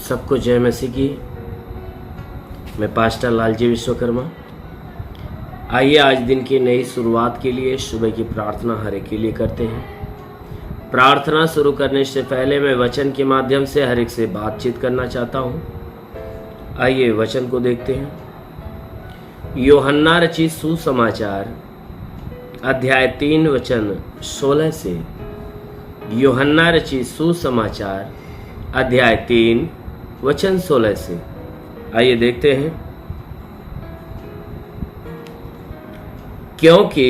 सबको जय मसीह की। मैं पास्टर लालजी विश्वकर्मा। आइए आज दिन की नई शुरुआत के लिए सुबह की प्रार्थना हर एक के लिए करते हैं। प्रार्थना शुरू करने से पहले मैं वचन के माध्यम से हर एक से बातचीत करना चाहता हूँ। आइए वचन को देखते हैं। यूहन्ना रचित सुसमाचार अध्याय 3 वचन 16 से। यूहन्ना रचित सुसमाचार अध्याय 3 वचन 16 से। आइए देखते हैं। क्योंकि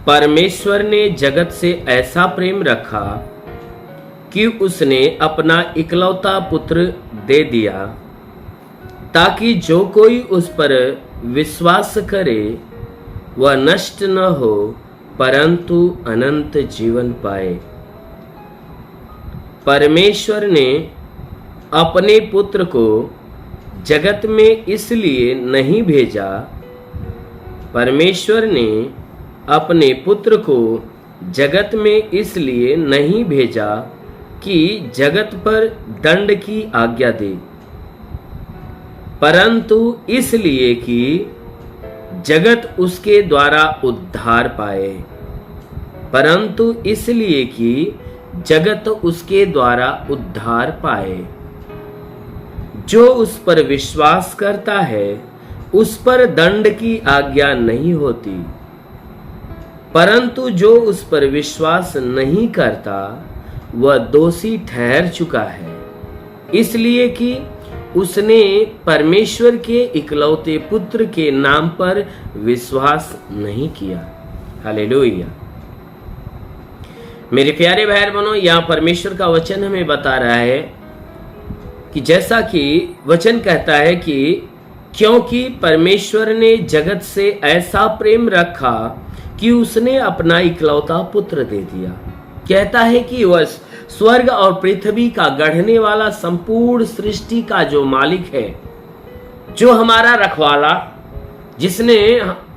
परमेश्वर ने जगत से ऐसा प्रेम रखा कि उसने अपना इकलौता पुत्र दे दिया, ताकि जो कोई उस पर विश्वास करे वह नष्ट न हो परंतु अनंत जीवन पाए। परमेश्वर ने अपने पुत्र को जगत में इसलिए नहीं भेजा, परमेश्वर ने अपने पुत्र को जगत में इसलिए नहीं भेजा कि जगत पर दंड की आज्ञा दे, परंतु इसलिए कि जगत उसके द्वारा उद्धार पाए। परंतु इसलिए कि जगत उसके द्वारा उद्धार पाए। जो उस पर विश्वास करता है उस पर दंड की आज्ञा नहीं होती, परंतु जो उस पर विश्वास नहीं करता वह दोषी ठहर चुका है, इसलिए कि उसने परमेश्वर के इकलौते पुत्र के नाम पर विश्वास नहीं किया। हालेलुया। मेरे प्यारे भाई बहनों, यहाँ परमेश्वर का वचन हमें बता रहा है कि जैसा कि वचन कहता है कि क्योंकि परमेश्वर ने जगत से ऐसा प्रेम रखा कि उसने अपना इकलौता पुत्र दे दिया। कहता है कि वह स्वर्ग और पृथ्वी का गढ़ने वाला संपूर्ण सृष्टि का जो मालिक है, जो हमारा रखवाला, जिसने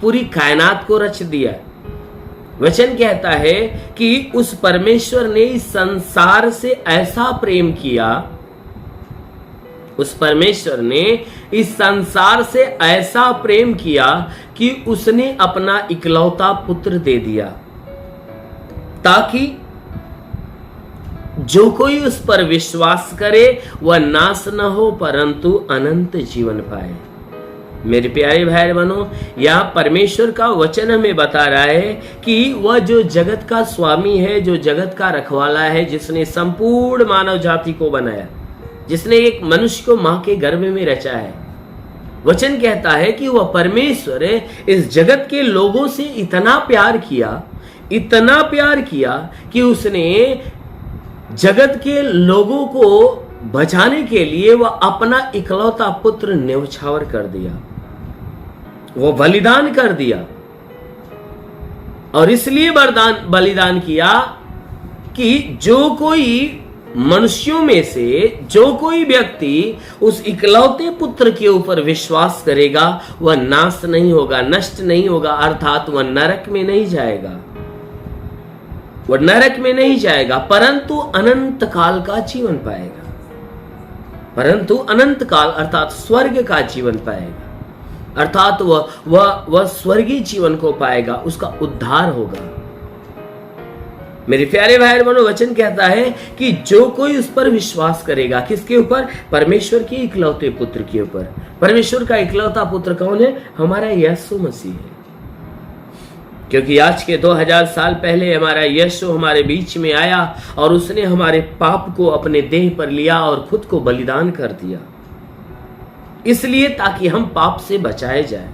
पूरी कायनात को रच दिया, वचन कहता है कि उस परमेश्वर ने इस संसार से ऐसा प्रेम किया, उस परमेश्वर ने इस संसार से ऐसा प्रेम किया कि उसने अपना इकलौता पुत्र दे दिया, ताकि जो कोई उस पर विश्वास करे वह नाश न हो परंतु अनंत जीवन पाए। मेरे प्यारे भाई बहनों, यह परमेश्वर का वचन हमें बता रहा है कि वह जो जगत का स्वामी है, जो जगत का रखवाला है, जिसने संपूर्ण मानव जाति को बनाया, जिसने एक मनुष्य को मां के गर्भ में रचा है, वचन कहता है कि वह परमेश्वर इस जगत के लोगों से इतना प्यार किया, इतना प्यार किया कि उसने जगत के लोगों को बचाने के लिए वह अपना इकलौता पुत्र न्यौछावर कर दिया, वो बलिदान कर दिया। और इसलिए बलिदान किया कि जो कोई मनुष्यों में से जो कोई व्यक्ति उस इकलौते पुत्र के ऊपर विश्वास करेगा वह नाश नहीं होगा, नष्ट नहीं होगा, अर्थात वह नरक में नहीं जाएगा, वह नरक में नहीं जाएगा, परंतु अनंत काल का जीवन पाएगा। परंतु अनंत काल अर्थात स्वर्ग का जीवन पाएगा, अर्थात वह स्वर्गीय जीवन को पाएगा, उसका उद्धार होगा। मेरे प्यारे भाई बहनों, वचन कहता है कि जो कोई उस पर विश्वास करेगा, किसके ऊपर? परमेश्वर के इकलौते पुत्र के ऊपर। परमेश्वर का इकलौता पुत्र कौन है? हमारा यीशु मसीह है। क्योंकि आज के 2000 साल पहले हमारा यीशु हमारे बीच में आया और उसने हमारे पाप को अपने देह पर लिया और खुद को बलिदान कर दिया, इसलिए ताकि हम पाप से बचाए जाए।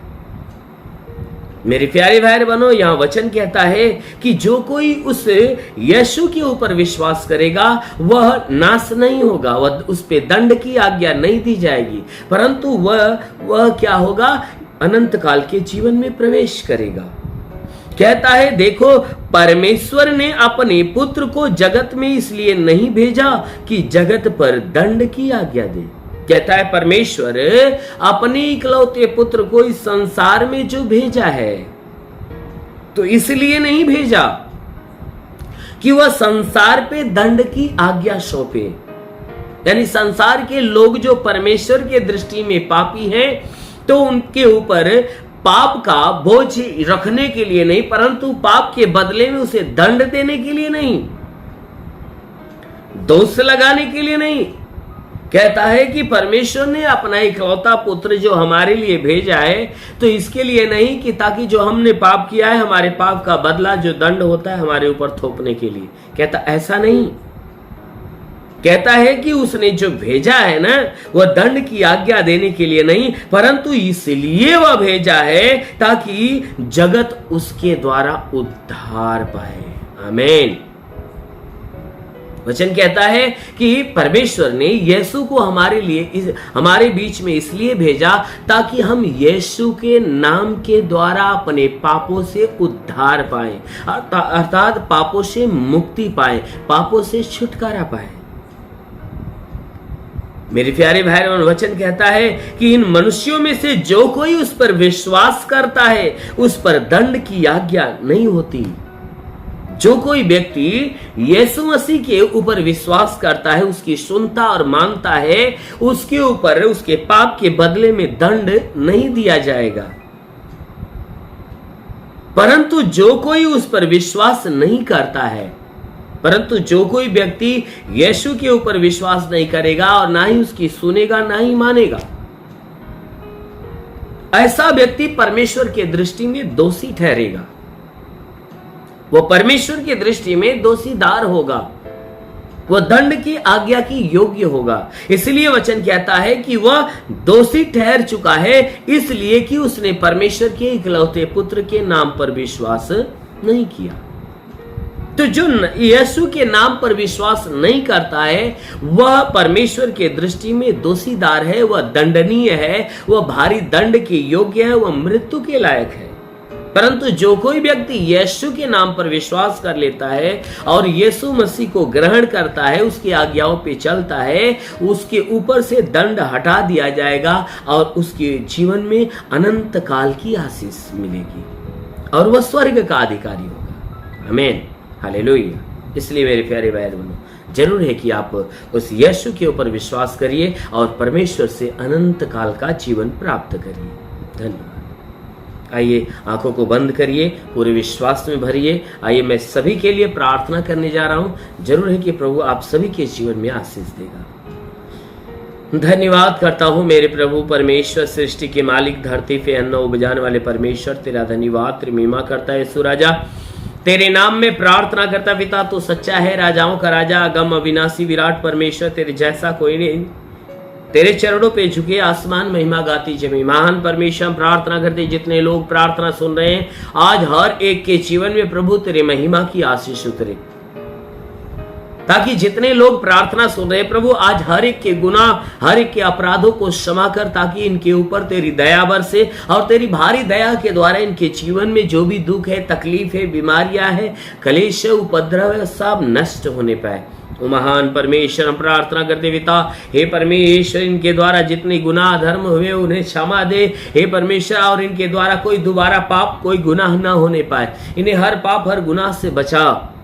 मेरे प्यारे भाई बहनों, यहाँ वचन कहता है कि जो कोई उस यीशु के ऊपर विश्वास करेगा वह नाश नहीं होगा, वह उस पे दंड की आज्ञा नहीं दी जाएगी, परंतु वह क्या होगा? अनंत काल के जीवन में प्रवेश करेगा। कहता है, देखो, परमेश्वर ने अपने पुत्र को जगत में इसलिए नहीं भेजा कि जगत पर दंड की आज्ञा दे। कहता है परमेश्वर अपने इकलौते पुत्र को इस संसार में जो भेजा है तो इसलिए नहीं भेजा कि वह संसार पे दंड की आज्ञा सौंपे, यानी संसार के लोग जो परमेश्वर के दृष्टि में पापी हैं, तो उनके ऊपर पाप का बोझ रखने के लिए नहीं, परंतु पाप के बदले में उसे दंड देने के लिए नहीं, दोष लगाने के लिए नहीं। कहता है कि परमेश्वर ने अपना इकलौता पुत्र जो हमारे लिए भेजा है, तो इसके लिए नहीं कि ताकि जो हमने पाप किया है हमारे पाप का बदला जो दंड होता है हमारे ऊपर थोपने के लिए। कहता ऐसा नहीं, कहता है कि उसने जो भेजा है ना, वह दंड की आज्ञा देने के लिए नहीं, परंतु इसलिए वह भेजा है ताकि जगत उसके द्वारा उद्धार पाए। आमीन। वचन कहता है कि परमेश्वर ने यीशु को हमारे लिए हमारे बीच में इसलिए भेजा ताकि हम यीशु के नाम के द्वारा अपने पापों से उद्धार पाएं, अर्थात पापों से मुक्ति पाएं, पापों से छुटकारा पाएं। मेरे प्यारे भाई और वचन कहता है कि इन मनुष्यों में से जो कोई उस पर विश्वास करता है उस पर दंड की आज्ञा नहीं होती। जो कोई व्यक्ति यीशु मसीह के ऊपर विश्वास करता है, उसकी सुनता और मानता है, उसके ऊपर उसके पाप के बदले में दंड नहीं दिया जाएगा। परंतु जो कोई उस पर विश्वास नहीं करता है, परंतु जो कोई व्यक्ति यीशु के ऊपर विश्वास नहीं करेगा और ना ही उसकी सुनेगा ना ही मानेगा, ऐसा व्यक्ति परमेश्वर के दृष्टि में दोषी ठहरेगा। वो परमेश्वर की दृष्टि में दोषीदार होगा, वह दंड की आज्ञा की योग्य होगा। इसलिए वचन कहता है कि वह दोषी ठहर चुका है, इसलिए कि उसने परमेश्वर के इकलौते पुत्र के नाम पर विश्वास नहीं किया। तो जो यीशु के नाम पर विश्वास नहीं करता है वह परमेश्वर के दृष्टि में दोषीदार है, वह दंडनीय है, वह भारी दंड के योग्य है, वह मृत्यु के लायक है। परंतु जो कोई व्यक्ति यीशु के नाम पर विश्वास कर लेता है और यीशु मसीह को ग्रहण करता है, उसकी आज्ञाओं पे चलता है, उसके ऊपर से दंड हटा दिया जाएगा और उसके जीवन में अनंत काल की आशीष मिलेगी और वह स्वर्ग का अधिकारी होगा। आमीन, हालेलुया। इसलिए मेरे प्यारे भाई बहनों, जरूर है कि आप उस यीशु के ऊपर विश्वास करिए और परमेश्वर से अनंत काल का जीवन प्राप्त करिए। धन्यवाद। आइए आंखों को बंद करिए, पूरे विश्वास में भरिए। आइए मैं सभी के लिए प्रार्थना करने जा रहा हूं। जरूर है कि प्रभु आप सभी के जीवन में आशीष देगा। धन्यवाद करता हूं मेरे प्रभु परमेश्वर, सृष्टि के मालिक, धरती पे अन्न उपजाने वाले परमेश्वर, तेरा धन्यवाद, तेरी महिमा करता है यीशु राजा। तेरे नाम में प्रार्थना करता पिता, तो सच्चा है, राजाओं का राजा, अगम अविनाशी विराट परमेश्वर, तेरे जैसा कोई नहीं। तेरे चरणों पे झुके आसमान महिमा गाती जमी। महान परमेश्वर, प्रार्थना करते जितने लोग प्रार्थना सुन रहे हैं, आज हर एक के जीवन में प्रभु तेरे महिमा की आशीष उतरे, ताकि जितने लोग प्रार्थना सुन रहे हैं प्रभु, आज हर एक के गुनाह, हर एक के अपराधों को क्षमा कर, ताकि इनके ऊपर तेरी दया बरसे और तेरी भारी दया के द्वारा इनके जीवन में जो भी दुख है, तकलीफ है, बीमारियां है, कलेश है, उपद्रव है, सब नष्ट होने पाए। महान परमेश्वर, हम प्रार्थना करते पिता, हे परमेश्वर, इनके द्वारा जितने गुनाह धर्म हुए उन्हें क्षमा दे हे परमेश्वर, और इनके द्वारा कोई दोबारा पाप, कोई गुनाह ना होने पाए। इन्हें हर पाप, हर गुनाह से बचा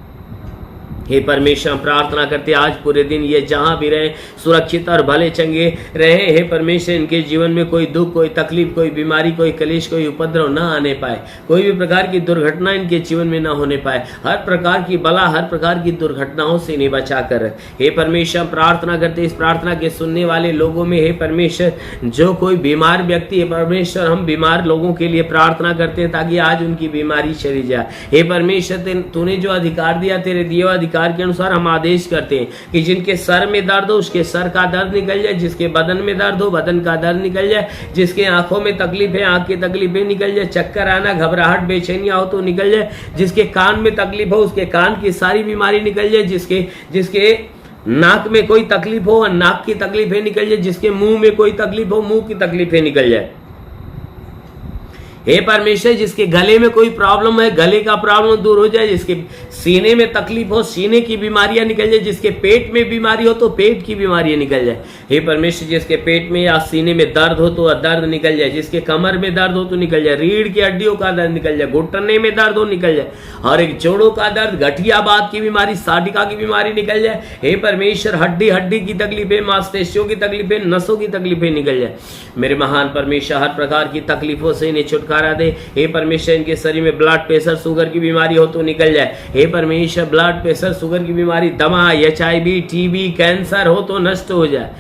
हे परमेश्वर। हम प्रार्थना करते आज पूरे दिन ये जहां भी रहे सुरक्षित और भले चंगे रहे हे परमेश्वर। इनके जीवन में कोई दुख, कोई तकलीफ, कोई बीमारी, कोई कलेश, कोई उपद्रव ना आने पाए, कोई भी प्रकार की दुर्घटना इनके जीवन में ना होने पाए। हर प्रकार की बला, हर प्रकार की दुर्घटनाओं से इन्हें बचा कर हे परमेश्वर। प्रार्थना करते इस प्रार्थना के सुनने वाले लोगों में हे परमेश्वर, जो कोई बीमार व्यक्ति है परमेश्वर, हम बीमार लोगों के लिए प्रार्थना करते हैं ताकि आज उनकी बीमारी चली जाए हे परमेश्वर। तूने जो अधिकार दिया, तेरे दिए अधिकार के अनुसार हम आदेश करते हैं कि जिनके सर में दर्द हो उसके सर का दर्द निकल जाए, जिसके बदन में दर्द हो बदन का दर्द निकल जाए, जिसके आंखों में तकलीफ है आंख की तकलीफें निकल जाए, चक्कर आना, घबराहट, बेचैनियां हो तो निकल जाए, जिसके कान में तकलीफ हो उसके कान की सारी बीमारी निकल जाए, जिसके नाक में कोई तकलीफ हो नाक की तकलीफें निकल जाए, जिसके मुंह में कोई तकलीफ हो मुंह की तकलीफें निकल जाए हे परमेश्वर, जिसके गले में कोई प्रॉब्लम है, गले का प्रॉब्लम दूर हो जाए। जिसके सीने में तकलीफ हो, सीने की बीमारियां निकल जाए। जिसके पेट में बीमारी हो तो पेट की बीमारियां निकल जाए। हे परमेश्वर, जिसके पेट में या सीने में दर्द हो तो दर्द निकल जाए। जिसके कमर में दर्द हो तो निकल जाए। रीढ़ की हड्डियों का दर्द निकल जाए। घुटने में दर्द हो निकल जाए। और एक जोड़ों का दर्द, गठियाबाद की बीमारी, साटिका की बीमारी निकल जाए। हे परमेश्वर, हड्डी की तकलीफें, मांसपेशियों की तकलीफें, नसों की तकलीफें निकल जाए। मेरे महान परमेश्वर, हर प्रकार की तकलीफों से इन्हें छुटकारा दे। हे परमेश्वर, इनके शरीर में ब्लड प्रेशर, शुगर की बीमारी हो तो निकल जाए। हे परमेश्वर, ब्लड प्रेशर, शुगर की बीमारी, दमा, HIV, TB, कैंसर हो तो नष्ट हो जाए।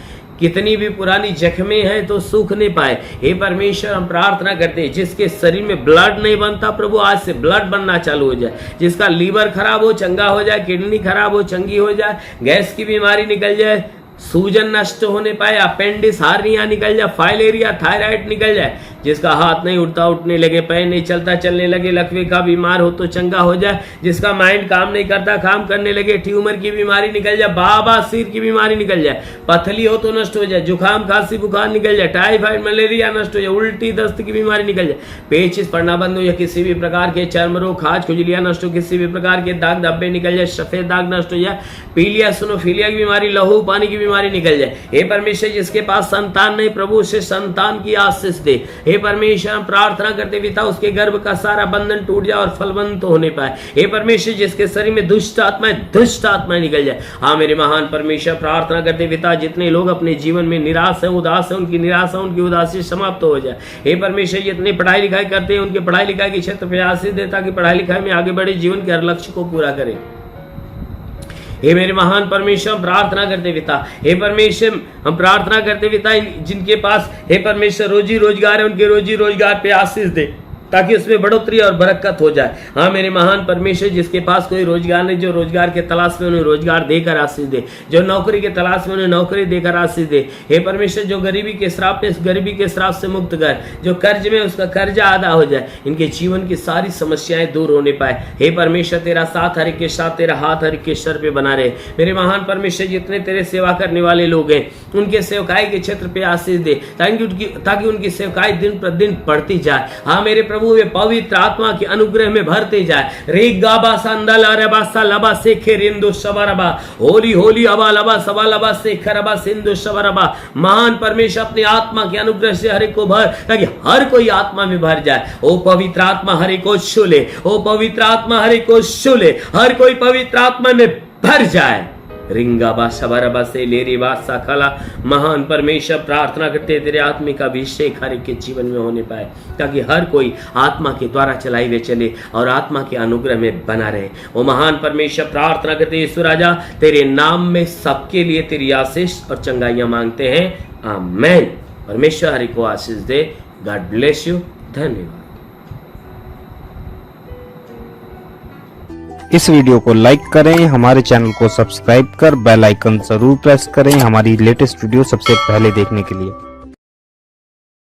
कितनी भी पुरानी जख्में हैं तो सूख नहीं पाए। हे परमेश्वर, हम प्रार्थना करते हैं, जिसके शरीर में ब्लड नहीं बनता प्रभु, आज से ब्लड बनना चालू हो जाए। जिसका लीवर खराब हो चंगा हो जाए, किडनी खराब हो चंगी हो जाए, गैस की बीमारी निकल जाए, सूजन नष्ट होने पाए, अपेंडिस, हार्निया निकल जाए, फाइलेरिया, थायराइड निकल जाए। जिसका हाथ नहीं उठता, उठने लगे, पैर नहीं चलता, चलने लगे, लकवे का बीमार हो तो चंगा हो जाए। जिसका माइंड काम नहीं करता, काम करने लगे, ट्यूमर की बीमारी निकल जाए, बाबा सिर की बीमारी निकल जाए, पथली हो तो नष्ट हो जाए, जुकाम, खांसी, बुखार निकल जाए, टाइफाइड, मलेरिया नष्ट हो जाए, उल्टी, दस्त की बीमारी निकल जाए, पेचिश पड़ना बंद हो या किसी भी प्रकार के चर्म रोग, खाज, खुजलियां नष्ट हो, किसी भी प्रकार के दाग धब्बे निकल जाए, सफेद दाग नष्ट हो जाए, पीलिया, सुनोफिलिया की बीमारी, लहू पानी की बीमारी निकल जाए। हे परमेश्वर, जिसके पास संतान नहीं प्रभु, उसे संतान की आशीष दे। हे परमेश्वर, प्रार्थना करते पिता, उसके गर्भ का सारा बंधन टूट जाए और फलवंत होने पाए। हे परमेश्वर, जिसके शरीर में दुष्ट आत्माएं निकल जाए। हाँ मेरे महान परमेश्वर, प्रार्थना करते पिता, जितने लोग अपने जीवन में निराश है, उदास है, उनकी निराशा, उनकी उदासी समाप्त हो जाए। हे परमेश्वर, जितने पढ़ाई लिखाई करते हैं, उनके पढ़ाई लिखाई के क्षेत्र पर आशीष दे, ताकि पढ़ाई लिखाई में आगे बढ़े, जीवन के हर लक्ष्य को पूरा करें। हे मेरे महान परमेश्वर, प्रार्थना करते पिता, हे परमेश्वर, हम प्रार्थना करते पिता, जिनके पास हे परमेश्वर रोजी रोजगार है, उनके रोजी रोजगार पे आशीष दे, ताकि उसमें बढ़ोतरी और बरकत हो जाए। हाँ मेरे महान परमेश्वर, जिसके पास कोई रोजगार नहीं, जो रोजगार के तलाश में, उन्हें रोजगार देकर आशीष दे। जो नौकरी के तलाश में, उन्हें नौकरी देकर आशीष दे। हे परमेश्वर, जो गरीबी के श्राप में, इस गरीबी के श्राप से मुक्त कर। जो कर्ज में, उसका कर्जा अदा हो जाए। इनके जीवन की सारी समस्याएं दूर होने पाए। हे परमेश्वर, तेरा साथ हर एक के साथ, तेरा हाथ हर एक के सर पे बना रहे। मेरे महान परमेश्वर, जितने तेरे सेवा करने वाले लोग हैं, उनके सेवकाई के क्षेत्र पे आशीष दे, ताकि उनकी सेवकाई दिन प्रतिदिन बढ़ती जाए। हाँ मेरे प्रभु, वे पवित्र आत्मा के अनुग्रह में भरते जाए। रे गाबा संदला रबा सलबा से खेरिंदो शबरबा, होली होली अबा लबा सबा लबा से खरबा सिंधु शबरबा। महान परमेश्वर, अपने आत्मा के अनुग्रह से हर एक को भर, ताकि हर कोई आत्मा में भर जाए। ओ पवित्र आत्मा, हर एक को छू ले। ओ पवित्र आत्मा, हर एक को छू ले। हर कोई पवित्र आत्मा में भर जाए। रिंगाबा शबरबा से लेरी बासा खला। महान परमेश्वर, प्रार्थना करते तेरे आत्मिक अभिषेक हर एक के जीवन में होने पाए, ताकि हर कोई आत्मा के द्वारा चलाई हुए चले और आत्मा के अनुग्रह में बना रहे। ओ महान परमेश्वर, प्रार्थना करते यीशु राजा, तेरे नाम में सबके लिए तेरी आशीष और चंगाइयां मांगते हैं। आमीन। परमेश्वर हरि को आशीष दे। God bless you. धन्यवाद। इस वीडियो को लाइक करें, हमारे चैनल को सब्सक्राइब कर बेल आइकन जरूर प्रेस करें हमारी लेटेस्ट वीडियो सबसे पहले देखने के लिए।